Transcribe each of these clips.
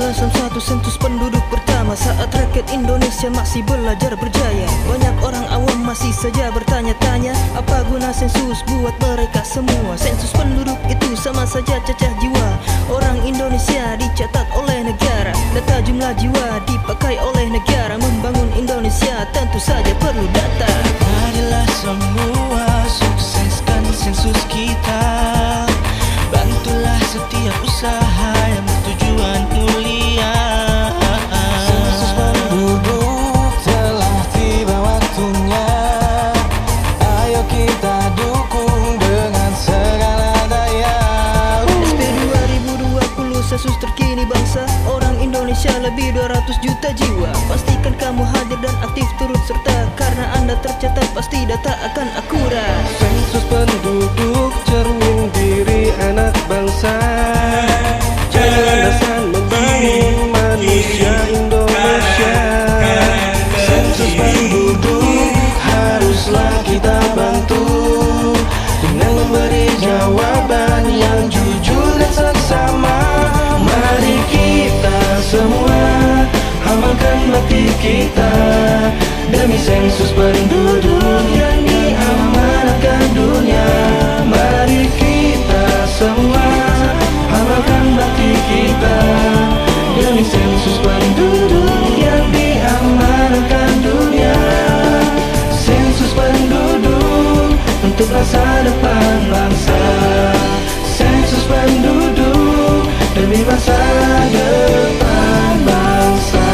Dalam satu sensus penduduk pertama, saat rakyat Indonesia masih belajar berjaya, banyak orang awam masih saja bertanya-tanya, apa guna sensus buat mereka semua? Sensus penduduk itu sama saja cacah jiwa orang Indonesia dicatat oleh negara. Data jumlah jiwa dipakai oleh negara. Membangun Indonesia tentu saja perlu data. Marilah semua sukseskan sensus kita. Bantulah setiap usaha yang bertujuan mulia. Sensus penduduk telah tiba waktunya. Ayo kita dukung dengan segala daya. SP 2020 sensus terkini bangsa orang Indonesia lebih 200 juta jiwa. Pastikan kamu hadir dan aktif turut serta, karena Anda tercatat pasti data akan akurat. Sensus penduduk cermin diri anak bangsa. Jangan landasan membangun manusia Indonesia. Sensus penduduk haruslah kita bantu dengan memberi jawaban yang jujur dan seksama. Mari kita semua amalkan bakti kita demi sensus penduduk yang diamanatkan dunia. Mari kita semua amalkan bakti kita demi sensus penduduk yang diamanatkan dunia. Sensus penduduk untuk masa depan bangsa. Sensus penduduk demi masa depan bangsa.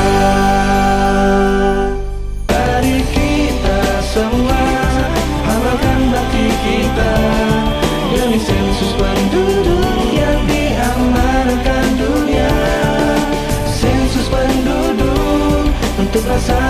Mari kita semua amalkan bakti kita demi sensus penduduk yang diamanatkan dunia. Sensus penduduk untuk masa